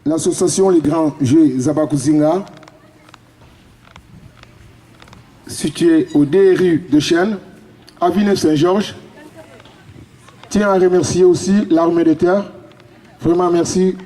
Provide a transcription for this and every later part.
l'association Les Grands Jeux Zabakuzinga, située au DRU de Chêne, à Villeneuve-Saint-Georges, tient à remercier aussi l'armée de terre. Vraiment merci.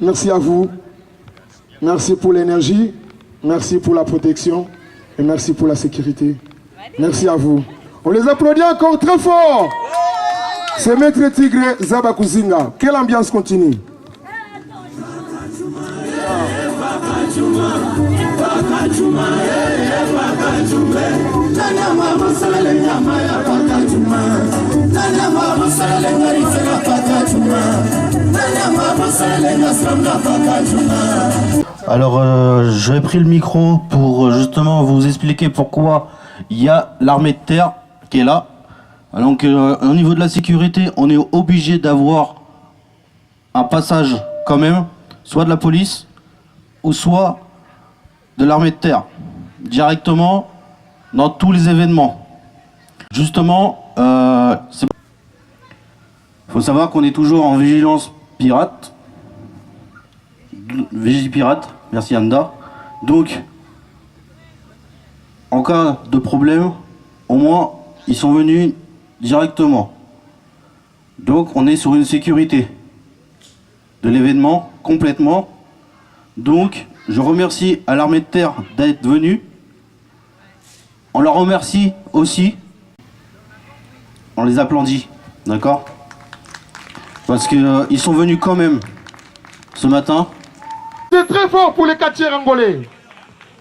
Merci à vous. Merci pour l'énergie. Merci pour la protection. Et merci pour la sécurité. Merci à vous. On les applaudit encore très fort. C'est Maître Tigre Zabakuzinga. Quelle ambiance continue. Alors j'ai pris le micro pour justement vous expliquer pourquoi il y a l'armée de terre qui est là. Donc au niveau de la sécurité, on est obligé d'avoir un passage quand même, soit de la police ou soit de l'armée de terre, directement dans tous les événements. Justement, faut savoir qu'on est toujours en vigilance pirate. Vigipirate, merci Anda. Donc, en cas de problème, au moins, ils sont venus directement. Donc, on est sur une sécurité de l'événement complètement. Donc, je remercie à l'armée de terre d'être venue. On leur remercie aussi. On les applaudit, d'accord? Parce qu'ils sont venus quand même ce matin. C'est très fort pour les catcheurs angolais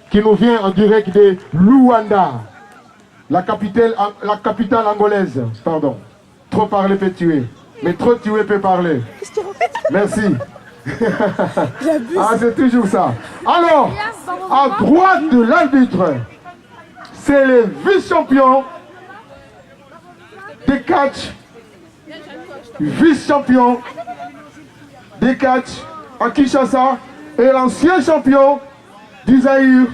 qui nous vient en direct de Luanda, la capitale angolaise. Pardon, trop parler peut tuer, mais trop tuer peut parler. Merci. Ah, c'est toujours ça. Alors, à droite de l'arbitre, c'est le vice-champion de catch, vice-champion de catch à Kinshasa et l'ancien champion du Zaïre,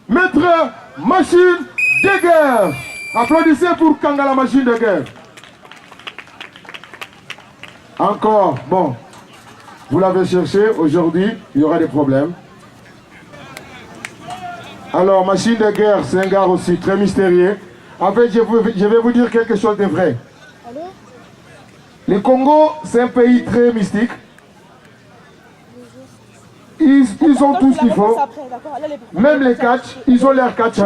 Maître Machine de Guerre. Applaudissez pour Kanga la Machine de Guerre. Encore, bon, vous l'avez cherché, aujourd'hui, il y aura des problèmes. Alors, Machine de Guerre, c'est un gars aussi très mystérieux. En fait, je vais vous dire quelque chose de vrai. Le Congo, c'est un pays très mystique. Ils ont tout ce qu'il faut. Même les catch, ils ont leur catch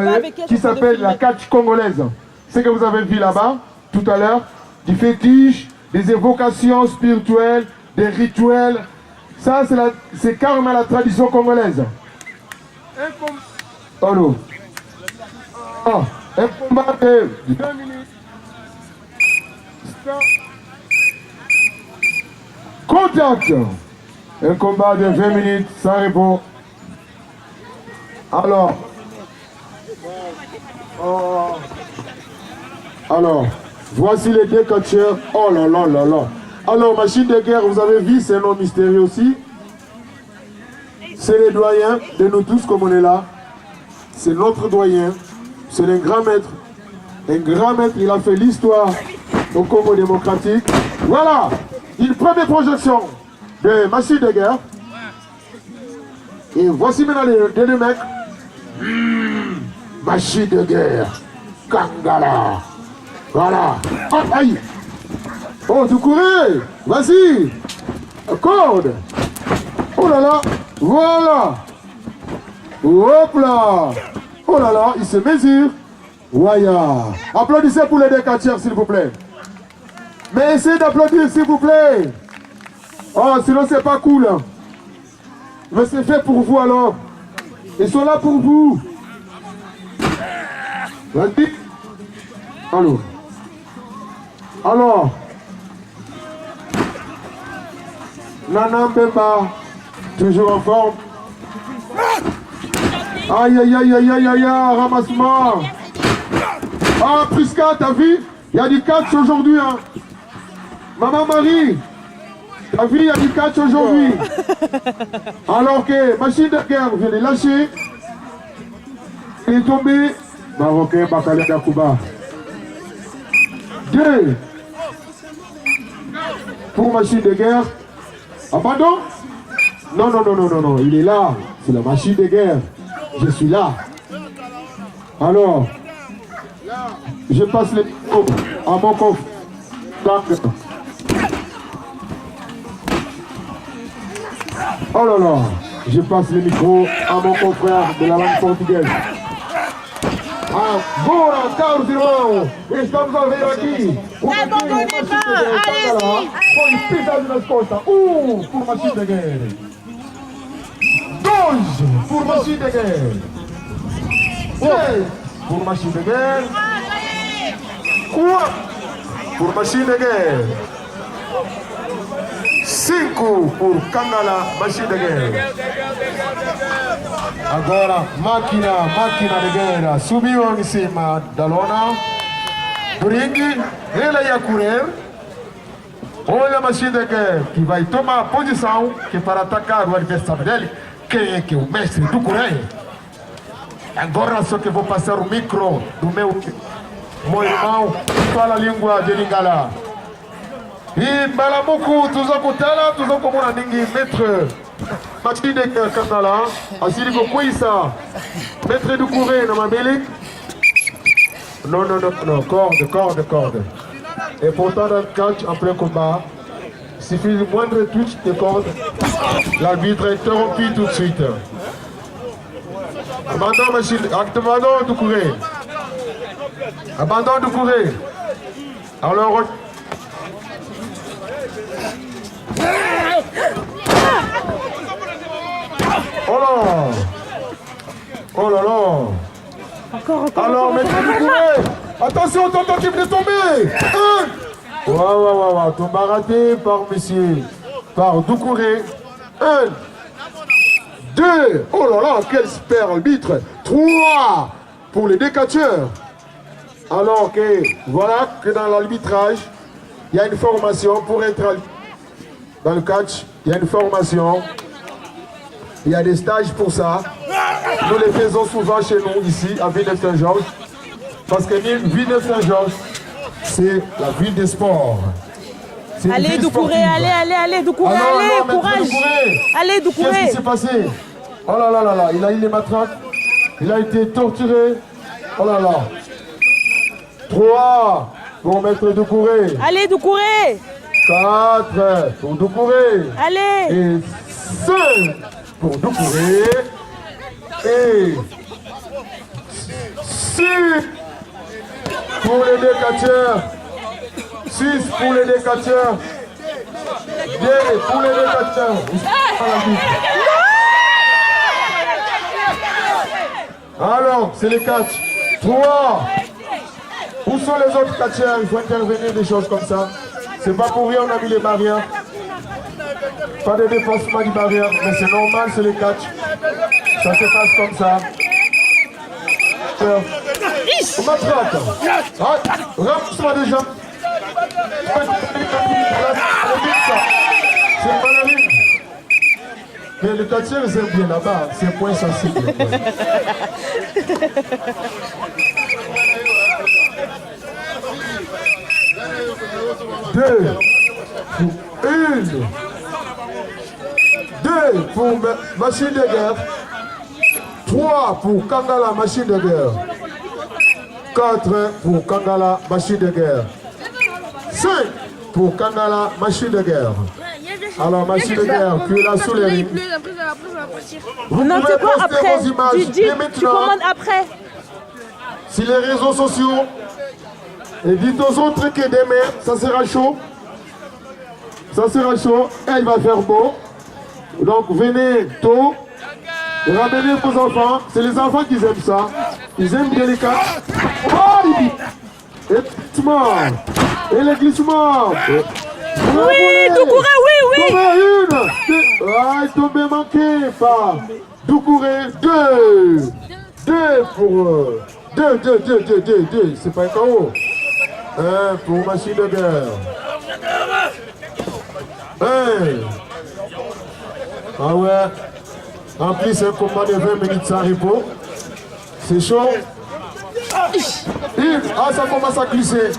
qui s'appelle la catch congolaise. Ce que vous avez vu là-bas, tout à l'heure, du fétiche, des évocations spirituelles, des rituels. Ça, c'est carrément la tradition congolaise. Oh, un combat de 2 minutes. Contact. Un combat de 20 minutes sans repos. Alors, voici les deux catcheurs. Oh là là là là. Alors, Machine de Guerre, vous avez vu, c'est un nom mystérieux aussi. C'est le doyen de nous tous comme on est là. C'est notre doyen. C'est un grand maître. Un grand maître, il a fait l'histoire au Congo démocratique. Voilà, une première projection de Machine de Guerre. Et voici maintenant les deux mecs. Machine de Guerre. Kangala. Voilà. Oh, aïe. Oh, tu courais. Vas-y. Corde. Oh là là. Voilà. Hop là. Oh là là, il se mesure. Waya. Applaudissez pour les deux catcheurs, s'il vous plaît. Mais essayez d'applaudir, s'il vous plaît. Oh, sinon c'est pas cool. Mais c'est fait pour vous alors. Ils sont là pour vous. Vas-y. Alors. Nana Mbemba, toujours en forme. Aïe aïe aïe aïe aïe aïe, ramassement. Ah, Prisca, t'as vu? Il y a du catch aujourd'hui. Hein. Maman Marie, t'as vu, il y a du catch aujourd'hui. Alors que Machine de Guerre vient de lâcher. Il est tombé. Marocain, Bakale Dakuba. 2 pour Machine de Guerre. Ah, pardon? Non, non, non, non, non, non, il est là. C'est la machine de guerre. Je suis là. Alors, je passe le micro à mon confrère. Oh là là, je passe le micro à mon confrère de la langue portugaise. Agora, caros irmãos, estamos a ver aqui o foi pisado nas costas. Por machine de guerra. 2 por machine de guerra. 3 por machine de guerra. 4 por machine de guerra. 5 por Kangala, machine de guerra. Agora, máquina de guerra. Subiu em cima da lona. Brinque, ele ia correr. Olha a machine de guerra que vai tomar a posição que para atacar o adversário dele. Quem é que é o mestre do Corém? Agora só que vou passar o micro do meu irmão que fala a língua de Lingala. E Balamuku, Tuzakutala, Tuzakomona Ningi, maître Machine de guerre Kangala, Asiriko Kouissa, maître du Corée, dans ma belle. Non, non, non, non, corde. Et pourtant, dans le catch, en plein combat, il suffit du moindre touch de corde, l'arbitre est interrompu tout de suite. Abandon, machine, abandon du Corée. Abandon du Corée. Alors, oh là là. Encore. Alors, maître du Corée, attention, tentative de tomber. Waouh, tomba raté par monsieur, par Doucouré. 1, 2, oh là là, quel super arbitre. 3 pour les décatcheurs. Alors que, voilà que dans l'arbitrage, il y a une formation pour être dans le catch, il y a une formation. Il y a des stages pour ça. Nous les faisons souvent chez nous, ici, à Villeneuve-Saint-Georges. Parce que Villeneuve-Saint-Georges, c'est la ville des sports. Allez, Doucouré, allez, Doucouré, allez, courage. Allez, Doucouré. Qu'est-ce qui s'est passé? Oh là là là là, il a eu les matraques. Il a été torturé. Oh là là. 3 pour maître Doucouré. Allez, Doucouré. 4 pour Doucouré. Allez. Et 5 pour Doucouré. Et 6 pour les décatcheurs. 6 pour les décatcheurs. 2 pour les décatcheurs. Alors, c'est les catchs. 3. Où sont les autres catcheurs? Il faut intervenir, des choses comme ça. C'est pas pour rien on a mis les barrières. Pas de dépassement des barrières, mais c'est normal, c'est les catchs. Ça se passe comme ça. On m'attrape. Rampe-moi déjà. C'est pas la ligne. Mais le catcheur, ils aiment bien là-bas. C'est un point sensible. 2 pour 1. 2 pour machine de guerre. 3 pour Kangala, machine de guerre. 4 pour Kangala, machine de guerre. 5 pour Kangala, machine de guerre. Alors, machine de guerre, tu es là sous les rings. Vous non, pouvez quoi, poster après, vos images dès maintenant. Tu commandes après. Sur les réseaux sociaux. Et dites aux autres que demain, ça sera chaud. Ça sera chaud et il va faire beau. Donc, venez tôt. Et ramenez vos enfants. C'est les enfants qui aiment ça. Ils aiment bien les cartes. Oh, et glissement. Et les glissements. Oui, Doucouré, oui. Tombez une. Ah, tombé manqué par Doucouré. 2. 2 pour... 2. C'est pas un KO. 1 pour machine de guerre. 1. Ah ouais. En plus, c'est un combat de 20 minutes sans repos. C'est chaud. Ah, ça commence à glisser.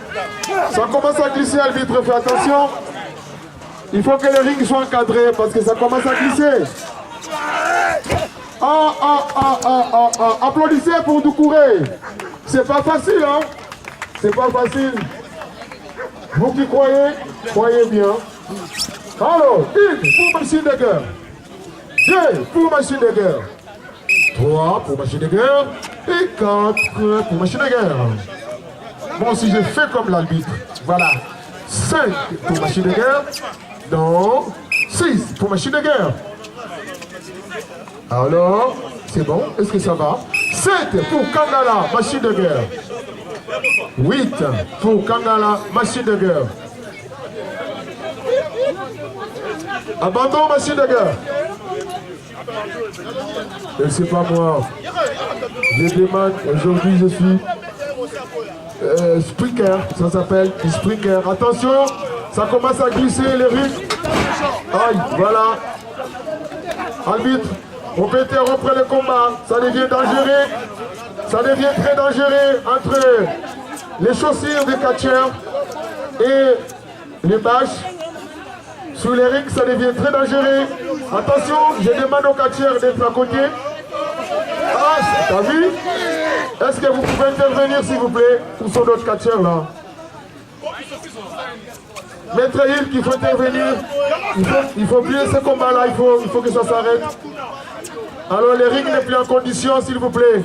Ça commence à glisser, arbitre, fais attention. Il faut que le ring soit encadré parce que ça commence à glisser. Applaudissez pour Doucouré. C'est pas facile, hein? C'est pas facile. Vous qui croyez, croyez bien. Alors, 1 pour machine de guerre. 2 pour machine de guerre. 3 pour machine de guerre. Et 4 pour machine de guerre. Bon, si je fais comme l'arbitre, voilà. 5 pour machine de guerre. Donc, 6 pour machine de guerre. Alors, c'est bon, est-ce que ça va? 7 pour Kangala, machine de guerre. 8 pour Kangala, machine de guerre. Abandon, machine de guerre. Je ne sais pas moi. Je demande, aujourd'hui je suis Springer, ça s'appelle Springer. Attention, ça commence à glisser les rues. Aïe, voilà. Arbitre, on peut interrompre le combat. Ça devient dangereux. Ça devient très dangereux entre les chaussures des catcheurs et les bâches. Sur les rings, ça devient très dangereux. Attention, je demande aux catcheurs d'être à côté. Ah, t'as vu? Est-ce que vous pouvez intervenir, s'il vous plaît? Où sont d'autres catcheurs là? Maître Hill, qu'il faut intervenir. Il faut plier ce combat-là, il faut que ça s'arrête. Alors, le ring n'est plus en condition, s'il vous plaît.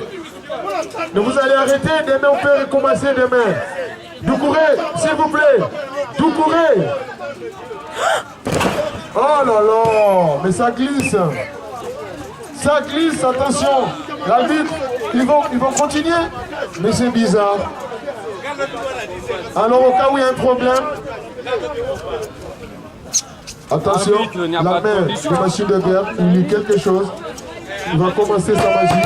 Donc, vous allez arrêter, demain, on peut recommencer demain. Doucouré, s'il vous plaît. Doucouré. Oh là là, mais ça glisse. Ça glisse, attention. L'arbitre, ils vont continuer. Mais c'est bizarre. Alors, au cas où il y a un problème, attention, la main de machine de guerre, il lit quelque chose. Il va commencer sa magie.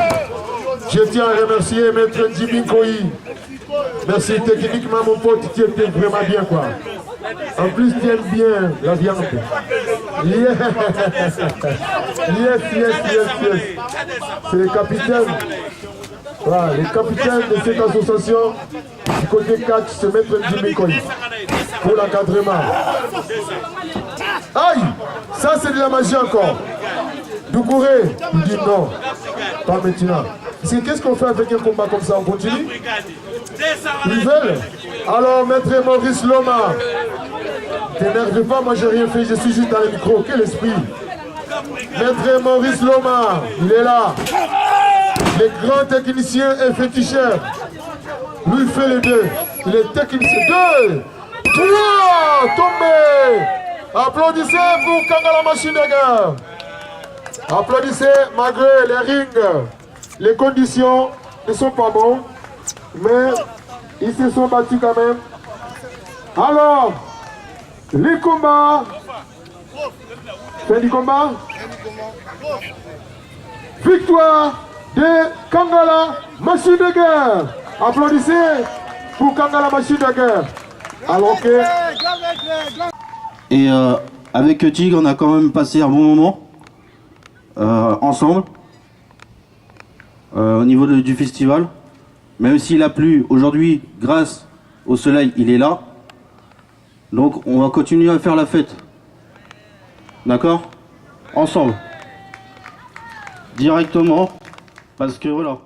Je tiens à remercier Maître Jimmy Koyi. Merci, techniquement, mon pote, tu étais vraiment bien, quoi. En plus, tu aimes bien la viande. Yes, yes, yes, yes, yes. C'est le capitaine. Voilà, le capitaine de cette association du côté catch, c'est Maître Jimmy Koyi. Pour l'encadrement. Aïe, ça c'est de la magie encore. Doucouré, il dit non, pas maintenant. Qu'est-ce qu'on fait avec un combat comme ça? On continue? Ils veulent? Alors, Maître Maurice Loma, t'énerve pas, moi j'ai rien fait, je suis juste dans le micro. Quel esprit? Maître Maurice Loma, il est là. Le grand technicien et féticheur. Lui, il fait les deux. Il est technicien. 2, 3, tombé. Applaudissez pour Kangala Machine de guerre. Applaudissez malgré les rings. Les conditions ne sont pas bonnes, mais ils se sont battus quand même. Alors, les combats. Fin du combat. Victoire de Kangala Machine de guerre. Applaudissez pour Kangala Machine de guerre. Alors que... Et avec Tigre, on a quand même passé un bon moment ensemble au niveau du festival. Même s'il a plu aujourd'hui, grâce au soleil, il est là. Donc on va continuer à faire la fête. D'accord? Ensemble. Directement. Parce que voilà.